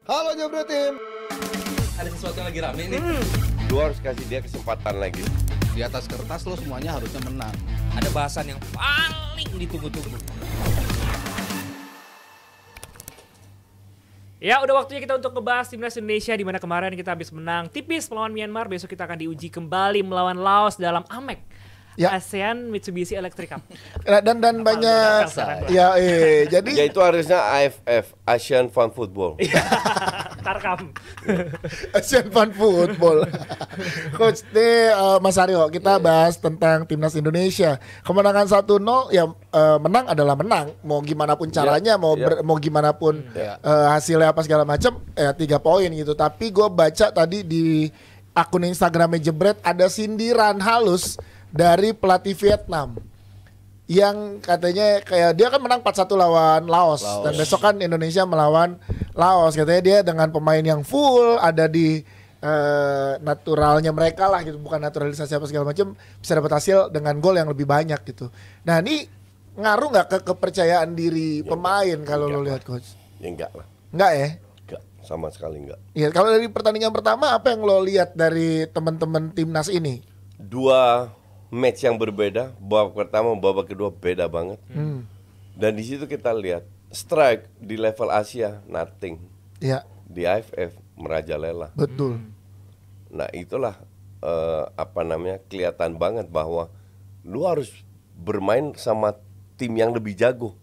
Halo Jebret Tim. Ada sesuatu yang lagi rame nih. Lu harus kasih dia kesempatan lagi. Di atas kertas lo semuanya harusnya menang. Ada bahasan yang paling ditunggu-tunggu. Ya, udah waktunya kita untuk ngebahas timnas Indonesia, di mana kemarin kita habis menang tipis melawan Myanmar. Besok kita akan diuji kembali melawan Laos dalam AMEC, Ya. ASEAN Mitsubishi Electric Cup. Dan banyak sekarang? ya jadi Ya itu harusnya AFF, Asian Fun Football. Tarkam. Asian Fun Football. Coach nih Mas Aryo, kita bahas tentang timnas Indonesia. Kemenangan 1-0 ya, menang adalah menang. Mau gimana pun caranya, mau gimana pun hasilnya apa segala macam, 3 poin gitu. Tapi gue baca tadi di akun Instagramnya Jebret ada sindiran halus dari pelatih Vietnam yang katanya kayak dia kan menang 4-1 lawan Laos. Dan besok kan Indonesia melawan Laos. Katanya dia dengan pemain yang full, ada di naturalnya mereka lah gitu, bukan naturalisasi apa segala macam, bisa dapat hasil dengan gol yang lebih banyak gitu. Nah ini ngaruh nggak ke kepercayaan diri pemain kalau lo lihat coach? Ya enggak lah. Enggak ya? Enggak, sama sekali enggak. Iya, kalau dari pertandingan pertama apa yang lo lihat dari teman-teman timnas ini? Dua match yang berbeda, babak pertama, babak kedua beda banget. Dan di situ kita lihat strike di level Asia nothing. Iya, Di AFF merajalela. betul. Nah, itulah kelihatan banget bahwa lu harus bermain sama tim yang lebih jago.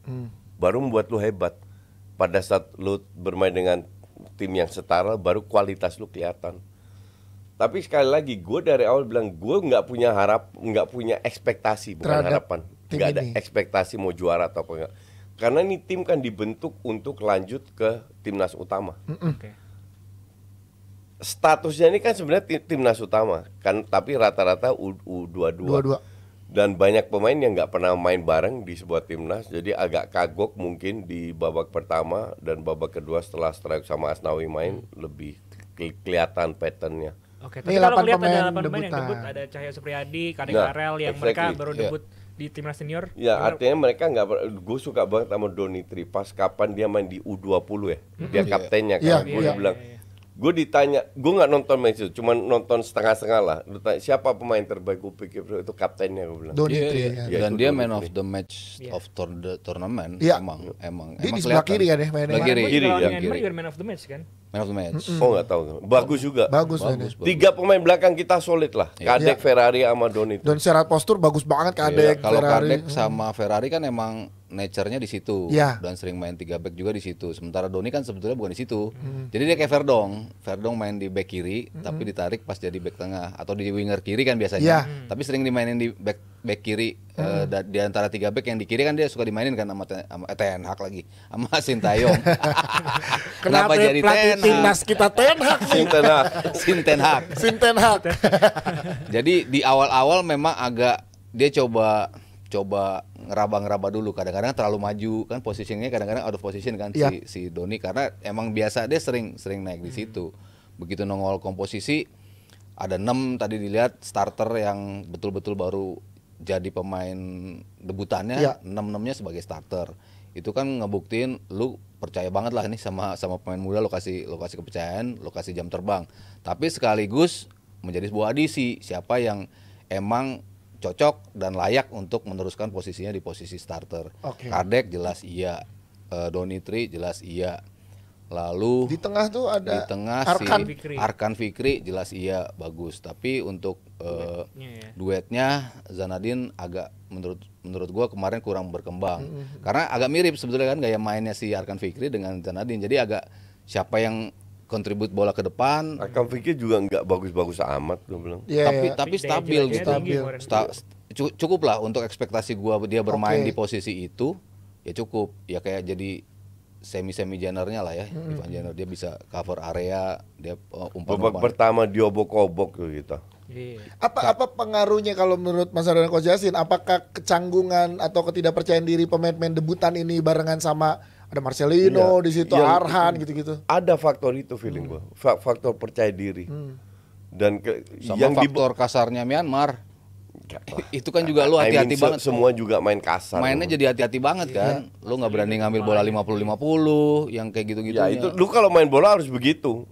Baru membuat lu hebat. Pada saat lu bermain dengan tim yang setara, baru kualitas lu kelihatan. Tapi sekali lagi, gue dari awal bilang gue nggak punya ekspektasi, bukan Terhadap harapan, nggak ada ini. ekspektasi mau juara atau apa enggak. Karena ini tim kan dibentuk untuk lanjut ke timnas utama. Oke. Statusnya ini kan sebenarnya timnas utama, kan, tapi rata-rata U22. Dua-dua. Dan banyak pemain yang nggak pernah main bareng di sebuah timnas, jadi agak kagok mungkin di babak pertama dan babak kedua setelah strike sama Asnawi main lebih kelihatan patternnya. Oke, Ini tapi kalau 8 ngeliat ada pemain 8 pemain yang debutan. debut, ada Cahya Supriyadi, Kadek Nah, Arel yang exactly. mereka baru debut di timnas senior. Ya artinya mereka nggak, gue suka banget sama Donitri pas kapan dia main di U20 ya, dia kaptennya Iya, kan, gue iya. bilang, gue ditanya, gue nggak nonton match itu, cuma nonton setengah-setengah lah. Lu tanya, siapa pemain terbaik, gue pikir itu kaptennya, gue bilang. Donitri Iya. ya. Dan itu dia dulu man nih. of the match of the tournament. Iya. Emang Dia di sebelah kelihatan. kiri kan ya mainnya. Sebelah kiri. Kiri, Kalau ya, di Myanmar kiri. juga man of the match kan? Man of the match. Oh nggak tahu, bagus juga. Bagus Bagus, mainnya. bagus. 3 pemain belakang kita solid lah, Kadek, Iya. Ferrari sama Donitri. Dan secara postur bagus banget Kadek, Iya, kalau Ferrari. Kadek sama Ferrari kan emang nature-nya di situ, Iya. dan sering main 3 back juga di situ. Sementara Doni kan sebetulnya bukan di situ. Jadi dia kayak Verdong main di back kiri, tapi ditarik pas jadi back tengah atau di winger kiri kan biasanya. Iya. Tapi sering dimainin di back kiri. Di antara 3 back yang di kiri kan dia suka dimainin kan sama Ten Hag lagi, sama Sintayong. Kenapa jadi pelatih Ten Hag? timnas kita Ten Hag nih? Sinten Hag. Sinten Hag. Jadi di awal-awal memang agak dia coba ngeraba-ngeraba dulu, kadang-kadang terlalu maju kan, posisinya kadang-kadang out of position kan, Iya. si Doni, karena emang biasa dia sering naik di situ. Begitu nongol komposisi ada 6 tadi dilihat starter yang betul-betul baru jadi pemain debutannya, Iya. 6-6-nya sebagai starter. Itu kan ngebuktiin lu percaya banget lah nih sama pemain muda, lo kasih kepercayaan, lo kasih jam terbang. Tapi sekaligus menjadi sebuah audisi siapa yang emang cocok dan layak untuk meneruskan posisinya di posisi starter. Oke. Kadek jelas iya, Donitri jelas iya. Lalu Di tengah tuh di ada tengah Arkan. si Arkan Fikri jelas iya bagus. Tapi untuk duetnya Zanadin agak menurut gua kemarin kurang berkembang. Karena agak mirip sebetulnya kan gaya mainnya si Arkan Fikri dengan Zanadin. Jadi agak siapa yang kontribut bola ke depan, Akam pikir juga nggak bagus-bagus amat, gue bilang. Iya, iya. tapi Daya stabil jeleknya gitu. tinggi kemarin. Cukup lah untuk ekspektasi gua dia bermain Oke. di posisi itu, ya cukup. Ya kayak jadi semi genernya lah ya. Ivan Jenner dia bisa cover area, dia Babak umpan-umpan. pertama diobok-obok tuh gitu. Iya. Apa pengaruhnya kalau menurut Mas Aryo dan Coach Yasin? Apakah kecanggungan atau ketidakpercayaan diri pemain-pemain debutan ini barengan sama ada Marcelino Iya. di situ, Yang- Arhan gitu-gitu? Ada faktor itu feeling gua, faktor percaya diri. Dan Sama yang faktor kasarnya Myanmar. enggak lah. Itu kan juga lu hati-hati banget. Semua juga main kasar. Mainnya jadi hati-hati banget kan. Lu nggak berani ngambil bola 50-50 yang kayak gitu-gitu. Ya itu lu kalau main bola harus begitu.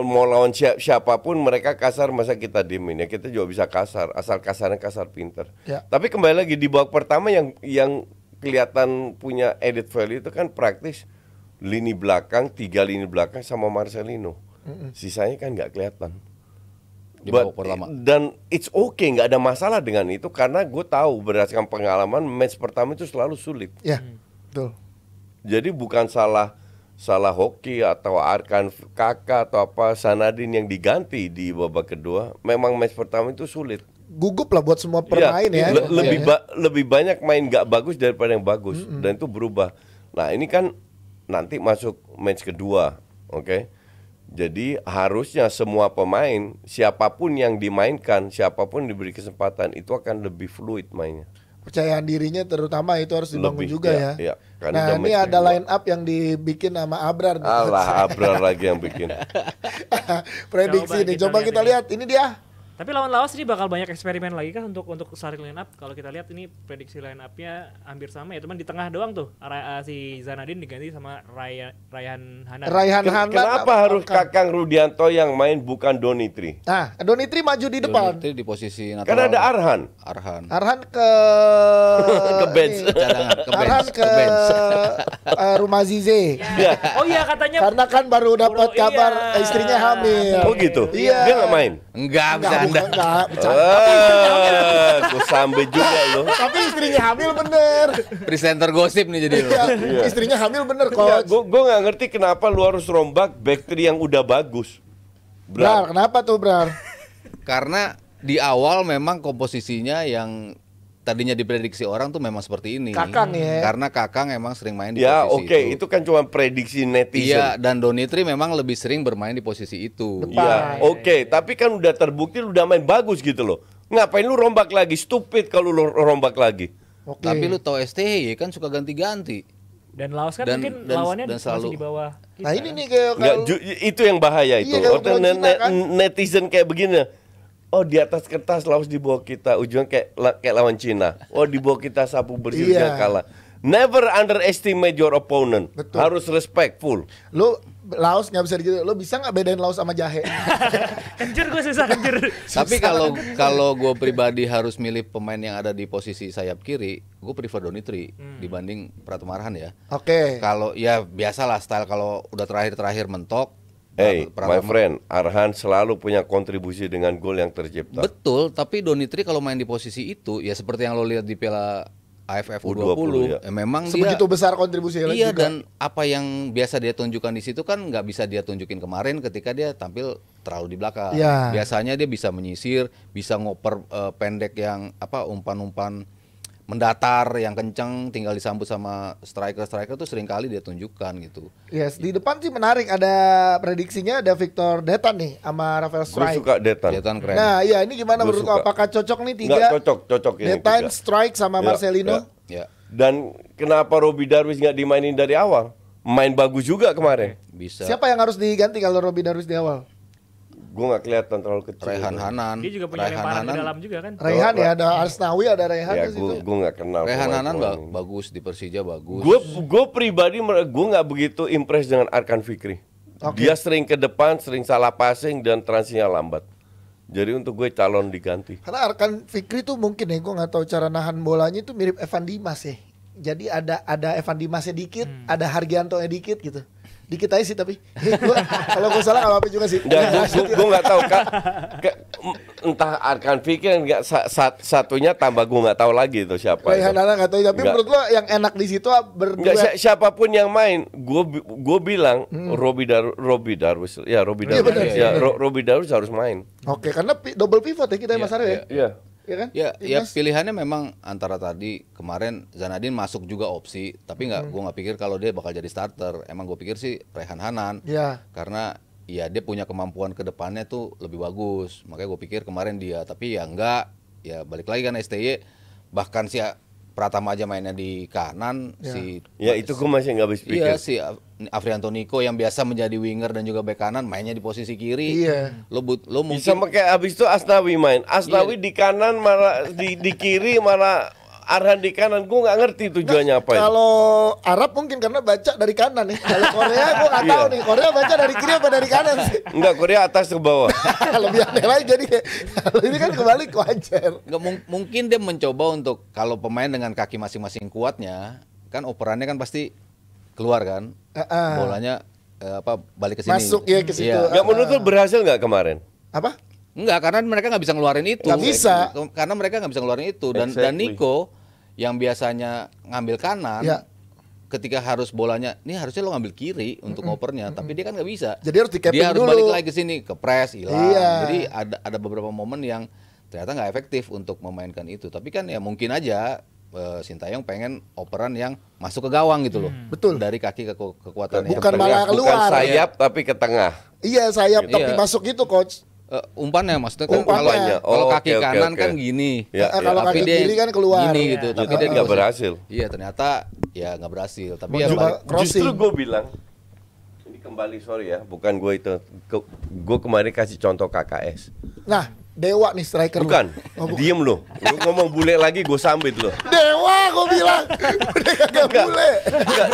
Mau lawan siapapun mereka kasar, masa kita diemin ya, kita juga bisa kasar, asal kasarnya kasar pinter. Ya. Tapi kembali lagi di babak pertama yang kelihatan punya added value itu kan praktis lini belakang, 3 lini belakang sama Marcelino. Sisanya kan nggak kelihatan. Di babak pertama. Dan it's okay, nggak ada masalah dengan itu karena gue tahu berdasarkan pengalaman match pertama itu selalu sulit. Ya, betul. Jadi bukan salah Hoki atau Arkan Kakak atau apa Sanadin yang diganti di babak kedua. Memang match pertama itu sulit. Gugup lah buat semua pemain ya. Lebih banyak main nggak bagus daripada yang bagus dan itu berubah. Nah ini kan nanti masuk match kedua, oke? Jadi harusnya semua pemain siapapun yang dimainkan, siapapun diberi kesempatan itu akan lebih fluid mainnya. Kepercayaan dirinya terutama itu harus dibangun Lebih, juga ya, ya. kan Nah udah ini match ada kedua. line up yang dibikin sama Abrar. Alah Abrar lagi yang bikin. Prediksi nih, coba kita lihat. Ini dia. Tapi lawan Laos ini bakal banyak eksperimen lagi kan untuk starting line up. Kalau kita lihat ini prediksi line up-nya hampir sama ya, teman di tengah doang tuh. Si Zanadin diganti sama Raihan Hanan. Raihan Hanan. Kenapa harus Kakang Rudianto yang main bukan Donitri? Nah, Donitri maju di depan. Itu di posisi natural. Kan ada Arhan. Arhan ke Ke bench. ini. Cadangan, ke Arhan bench, ke ke bench. rumah Zize. Ya. Oh iya katanya. Karena kan baru dapat Iya. kabar istrinya hamil. Oh gitu? Iya. Dia nggak main? Enggak, Enggak, bercanda. Aku sampai juga loh. Tapi istrinya hamil bener. Presenter gosip nih jadi lu. Iya, istrinya hamil bener Ya, coach. gue nggak ngerti kenapa lu harus rombak back three yang udah bagus. Brar, kenapa tuh Brar? Karena di awal memang komposisinya yang tadinya diprediksi orang tuh memang seperti ini. Kakang ya. Karena Kakang emang sering main di Ya posisi oke, itu kan cuma prediksi netizen. Iya, dan Donitri memang lebih sering bermain di posisi itu. Iya, oke, tapi kan udah terbukti lu udah main bagus gitu loh. Ngapain lu rombak lagi? Stupid kalau lu rombak lagi. Oke. Tapi lu tau STY kan suka ganti-ganti. Dan Laos kan Dan- mungkin dan- lawannya dan masih selalu- di bawah kita. Nah ini nih kayak Nggak, itu yang bahaya itu. Iya, kayak Orang lawan Cina kan. netizen kayak begini. Oh di atas kertas Laos di bawah kita, ujungnya kayak lawan Cina. Oh di bawah kita sapu bersih Iya. yang kalah. Never underestimate your opponent. Betul. Harus respectful. lu Laos nggak bisa gitu. Lu bisa nggak bedain Laos sama jahe? Kencur gue susah kencur. Tapi kalau gue pribadi harus milih pemain yang ada di posisi sayap kiri, gue prefer Donitri dibanding Pratama Arhan ya. Oke. Kalau ya biasalah style kalau udah terakhir mentok. Hey, my Pratama- friend, Arhan selalu punya kontribusi dengan gol yang tercipta. Betul, tapi Donitri kalau main di posisi itu ya seperti yang lo lihat di Piala AFF U20, U20, ya. memang Sebegitu dia besar kontribusinya iya juga. dan apa yang biasa dia tunjukkan di situ kan nggak bisa dia tunjukin kemarin ketika dia tampil terlalu di belakang. Iya. Biasanya dia bisa menyisir, bisa ngoper pendek yang umpan-umpan mendatar yang kencang tinggal disambut sama striker tuh sering kali dia tunjukkan gitu. Yes, di depan sih menarik, ada prediksinya ada Victor Detan nih sama Rafael Gue Strike. suka Detan. Kelihatan keren. Nah, iya ini gimana Gua menurut lo? suka. Apakah cocok nih tiga? Nggak cocok ini Detan, tiga. Strike sama Ya, Marcelino. Ya, Dan kenapa Robi Darwis nggak dimainin dari awal? Main bagus juga kemarin. bisa. Siapa yang harus diganti kalau Robby Darwis di awal? Gue nggak kelihatan terlalu kecil. Rehan Hanan. Dia juga punya Rehan lemparan ke Hanan. dalam juga kan. Rehan ya, ada Arsnawi, ada Rehan Ya, di situ. gue nggak kenal. Rehan pemain- Hanan pemain ini. bagus di Persija bagus. Gue pribadi gue nggak begitu impress dengan Arkan Fikri. Oke. Dia sering ke depan, sering salah passing dan transinya lambat. Jadi untuk gue calon diganti. Karena Arkan Fikri tuh mungkin ya, gue nggak tahu cara nahan bolanya itu mirip Evan Dimas ya. Jadi ada Evan Dimasnya dikit, ada Hargianto-nya dikit gitu. Dikit aja sih tapi. Kalau gue salah nggak apa-apa juga sih. Gue nggak tahu kak. Entah Arkan Fikri nggak satunya tambah gue nggak tahu lagi itu siapa. Rehan itu. Hanan nggak tahu, tapi Nggak. menurut lo yang enak di situ Nggak, berdua. siapapun yang main, gue bilang Robi Darwis, ya Robi Iya, Darwis, benar. ya Robi Darwis harus main. Oke, karena double pivot ya kita ya Mas Aryo ya. Iya. Iya kan? Ya, Timnas. pilihannya memang antara tadi kemarin Zanadin masuk juga opsi, tapi gua nggak pikir kalau dia bakal jadi starter. Emang gue pikir sih Rehan Hanan, Iya. karena ya dia punya kemampuan ke depannya tuh lebih bagus. Makanya gue pikir kemarin dia, tapi ya enggak, ya balik lagi kan STY, bahkan si Pratama aja mainnya di kanan, Ya. si Ya itu gue masih nggak habis pikir. iya si Afrianto Niko yang biasa menjadi winger dan juga bek kanan mainnya di posisi kiri. Iya. Lo mungkin Bisa pakai abis itu Asnawi main. Asnawi di kanan malah di kiri malah Arhan di kanan. Gue nggak ngerti tujuannya apa. Kalau Arab mungkin karena baca dari kanan nih. Kalau Korea gue nggak tahu nih. Korea baca dari kiri apa dari kanan sih? Enggak, Korea atas ke bawah. Lebih aneh lagi jadi kalau ini kan kebalik wajar. nggak mungkin dia mencoba untuk kalau pemain dengan kaki masing-masing kuatnya, kan operannya kan pasti keluar kan, bolanya balik ke sini. Masuk ya ke situ. Iya. Nggak menurut lu berhasil nggak kemarin? Apa? Enggak, karena mereka nggak bisa ngeluarin itu. Nggak bisa. Karena mereka nggak bisa ngeluarin itu dan Exactly. Niko yang biasanya ngambil kanan, Ya. ketika harus bolanya, ini harusnya lo ngambil kiri untuk ngopernya, tapi dia kan nggak bisa. Jadi harus di-capping Dia harus dulu. balik lagi ke sini, ke press, hilang. Iya. Jadi ada beberapa momen yang ternyata nggak efektif untuk memainkan itu. Tapi kan ya mungkin aja Sintayong pengen operan yang masuk ke gawang gitu loh. Betul. Dari kaki ke kekuatannya. Bukan Ke malah tengah, bukan keluar. sayap tapi ke tengah. Iya sayap tapi Iya. masuk gitu coach. Umpannya maksudnya kan Umpannya. kalau Oh, kaki oke, kanan oke. kan gini. Ya, Kalau Tapi kaki dia kiri kan keluar. gini gitu, Iya. tapi Jadi dia nggak berhasil. Iya, ternyata ya nggak berhasil. Tapi Mau ya coba balik- crossing. Justru gue bilang, ini kembali sorry ya, bukan gue itu. Gue kemarin kasih contoh KKS. Nah, Dewa nih striker. lu. Bukan, Oh, bukan. diem lo. Lu ngomong bule lagi gue sambit lo. Dewa gue bilang. Udah kagak bule. Enggak,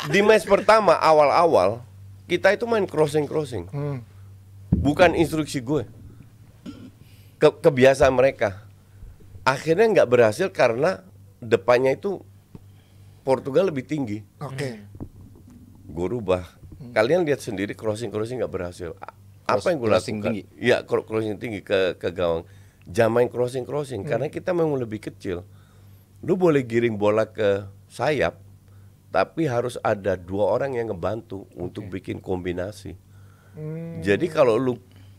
di match pertama awal-awal kita itu main crossing. Bukan instruksi gue. Kebiasaan mereka. Akhirnya nggak berhasil karena depannya itu Portugal lebih tinggi. Oke. Gue rubah. Kalian lihat sendiri crossing nggak berhasil. Apa yang gue Crossing lakukan? tinggi. Iya, crossing tinggi ke gawang. Jangan main crossing karena kita memang lebih kecil. Lu boleh giring bola ke sayap, tapi harus ada 2 orang yang ngebantu untuk bikin kombinasi. Jadi kalau lu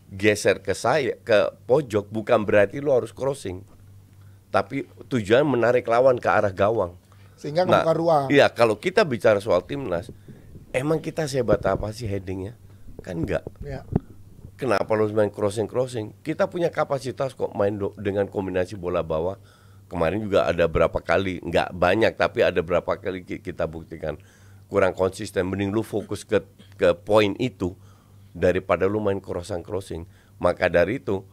geser ke sayap ke pojok bukan berarti lu harus crossing. Tapi tujuan menarik lawan ke arah gawang. Sehingga ngebuka ruang. Iya, kalau kita bicara soal timnas, emang kita sehebat apa sih headingnya? Kan enggak. Ya. Kenapa harus main crossing? Kita punya kapasitas kok main dengan kombinasi bola bawah. Kemarin juga ada berapa kali, enggak banyak tapi ada berapa kali kita buktikan kurang konsisten. Mending lu fokus ke poin itu daripada lu main crossing. Maka dari itu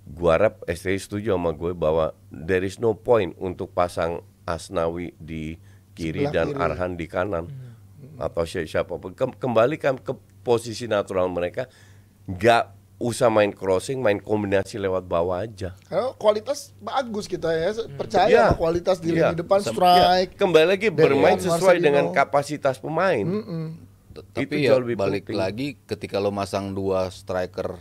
gua harap STI setuju sama gue bahwa there is no point untuk pasang Asnawi di kiri Sebelah dan kiri. Arhan di kanan atau siapapun. Kembalikan ke posisi natural mereka, nggak usah main crossing, main kombinasi lewat bawah aja. Karena kualitas bagus kita ya. Percaya Iya. sama kualitas di Iya. lini depan Ya, strike. kembali lagi bermain Marcelino. sesuai dengan kapasitas pemain. Tapi Itu ya jauh lebih balik penting. lagi ketika lo masang 2 striker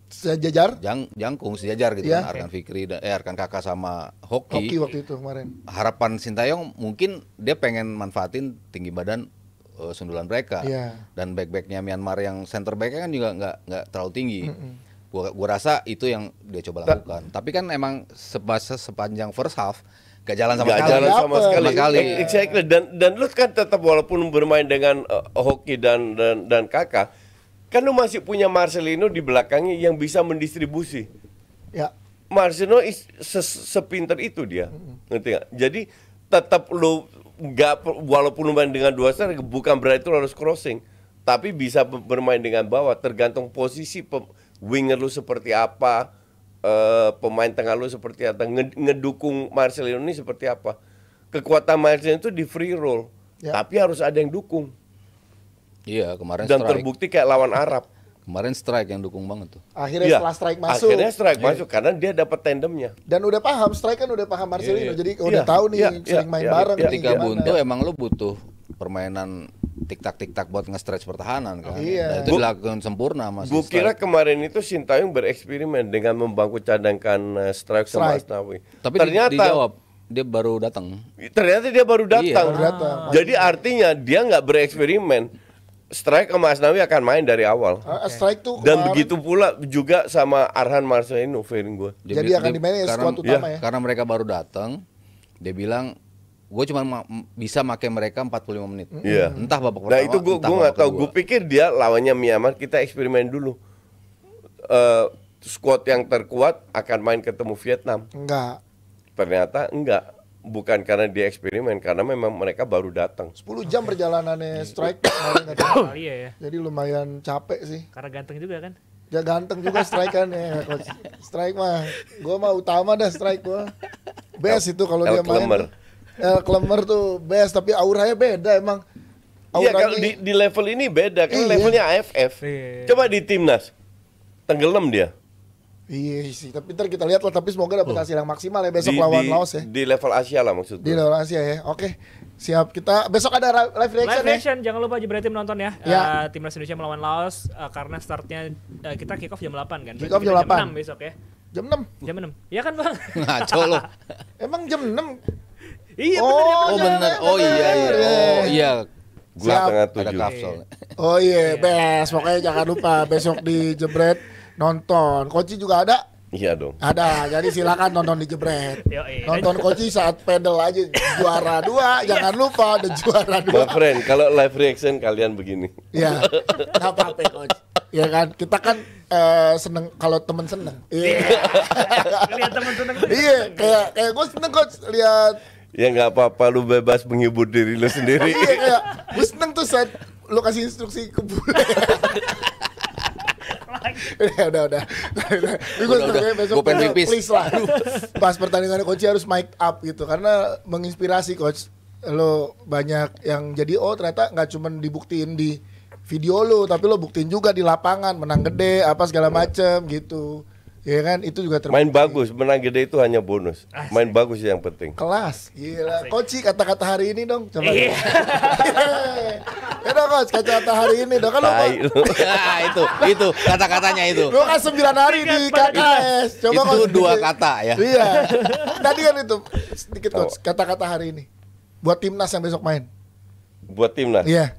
Sejajar. jangkung sejajar gitu Iya. kan, Arkan Fikri dan Arkan Kakak sama Hoki Hoki. waktu itu kemarin. Harapan Sintayong mungkin dia pengen manfaatin tinggi badan sundulan mereka. Iya. Dan back-backnya Myanmar yang center backnya kan juga nggak terlalu tinggi. Gua rasa itu yang dia coba lakukan. Tapi kan emang sepanjang first half gak jalan sama Nggak sekali. jalan sama Dapet. sekali. Sama sekali. Exactly. Dan lu kan tetap walaupun bermain dengan Hoki dan Kakak, kan lu masih punya Marcelino di belakangnya yang bisa mendistribusi. Ya. Marcelino sepinter itu dia, ngerti nggak? Jadi tetap lu nggak walaupun lu main dengan 2 striker bukan berarti lu harus crossing, tapi bisa bermain dengan bawah. Tergantung posisi winger lu seperti apa, pemain tengah lu seperti apa, ngedukung Marcelino ini seperti apa. Kekuatan Marcelino itu di free roll, Ya. tapi harus ada yang dukung. Iya, kemarin Dan strike. terbukti kayak lawan Arab. Kemarin strike yang dukung banget tuh. Akhirnya Iya, setelah strike masuk. Akhirnya strike masuk karena dia dapat tandemnya. Dan udah paham strike kan udah paham Marcelino. Jadi Iya, udah tahu nih iya, sering iya, main iya, bareng iya. nih, Ketika gimana. buntu emang lu butuh permainan tik-tak buat nge-stretch pertahanan kan. Iya. Dan itu dilakukan sempurna Mas. Gue kira kemarin itu Sintayong bereksperimen dengan membangku cadangkan strike sama Strike. Asnawi. Tapi ternyata dijawab dia baru datang. dia baru datang. baru datang. Jadi artinya dia nggak bereksperimen. Strike sama Asnawi akan main dari awal. Strike tuh Dan kemarin begitu pula juga sama Arhan Marcelino, feeling gue. Jadi akan dimainin squad utama ya. Karena mereka baru datang, dia bilang gue cuma bisa pakai mereka 45 menit. Iya. Entah babak pertama. Nah itu gue entah nggak babak tahu. kedua. Gue pikir dia lawannya Myanmar, kita eksperimen dulu. Squad yang terkuat akan main ketemu Vietnam. Enggak. Ternyata enggak. bukan karena dia eksperimen, karena memang mereka baru datang. 10 jam perjalanannya strike kemarin katanya. Kali ya. Jadi lumayan capek sih. Karena ganteng juga kan. Ya ganteng juga strike kan ya coach. Strike mah, gue mah utama dah strike gue. Best itu kalau dia main. El Klemer tuh best, tapi auranya beda emang. Iya kalau di level ini beda kan, Iya. levelnya AFF. Iya. Coba di timnas, tenggelam dia. Iya sih, tapi ntar kita lihat lah. Tapi semoga dapat hasil yang maksimal ya besok lawan Laos ya. Di level Asia lah maksudnya. Di luar Asia ya. Oke, siap. Kita besok ada live reaction Live ya. reaction, jangan lupa Jebretim nonton ya. Ya. Timnas Indonesia melawan Laos karena startnya kita kick off jam 8 kan. Kick off Berarti jam kita 8. 6 besok ya. Jam 6. Jam 6. Iya kan, Bang? Ngaco lo. Emang jam 6. Iya Oh, benar. Oh bener. Oh iya iya. Oh iya. Gua Siap. setengah Ada 7. kapsul. Oh iya, best. Pokoknya jangan lupa besok di Jebret nonton. Koci juga ada? Iya dong. Ada. Jadi silakan nonton di Jebret. Yoi. Nonton Koci saat pedal aja juara 2. Jangan lupa ada juara 2. My friend, kalau live reaction kalian begini. Iya. Enggak apa-apa, Coach. Ya kan, kita kan seneng kalau temen seneng. Iya. Lihat teman seneng tuh. Iya, kayak gue seneng Coach lihat. Ya nggak apa-apa, lu bebas menghibur diri lu sendiri. Iya kayak gue seneng tuh saat lu kasih instruksi ke bule. udah. Gue seneng ya besok Gua pengen pipis. please lah. Pas pertandingan Coach harus mic up gitu karena menginspirasi Coach. Lo banyak yang jadi ternyata nggak cuma dibuktiin di video lo, tapi lo buktiin juga di lapangan menang gede apa segala macem gitu. Ya kan itu juga terbukti. Main bagus, menang gede itu hanya bonus. Main bagus yang penting. Kelas, gila. Koci kata-kata hari ini dong, coba. Iya. Ya dong Coach, kata-kata hari ini dong. Kan lo Tai lu. Nah, itu kata-katanya itu. lu kan 9 hari di KKS. Coba Itu Coach, dua sedikit. kata ya. Iya. Tadi kan itu sedikit Coach, kata-kata hari ini. Buat timnas yang besok main. Buat timnas. Iya.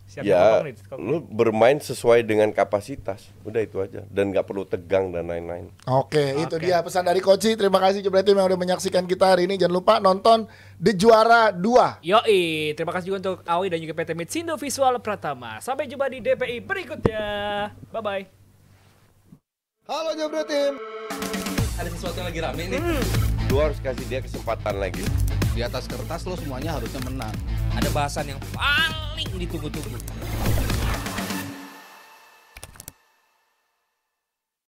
Siap Ya, nih. lu bermain sesuai dengan kapasitas. Udah itu aja. Dan nggak perlu tegang dan lain-lain. Oke, itu dia pesan dari Koci. Terima kasih Jebret Tim yang udah menyaksikan kita hari ini. Jangan lupa nonton The Juara 2. Yoi, terima kasih juga untuk Awi dan juga PT Mitsindo Visual Pratama. Sampai jumpa di DPI berikutnya. Bye-bye. Halo Jebret Tim. Ada sesuatu yang lagi rame nih. Lu harus kasih dia kesempatan lagi. Di atas kertas lo semuanya harusnya menang. Ada bahasan yang paling ditunggu-tunggu.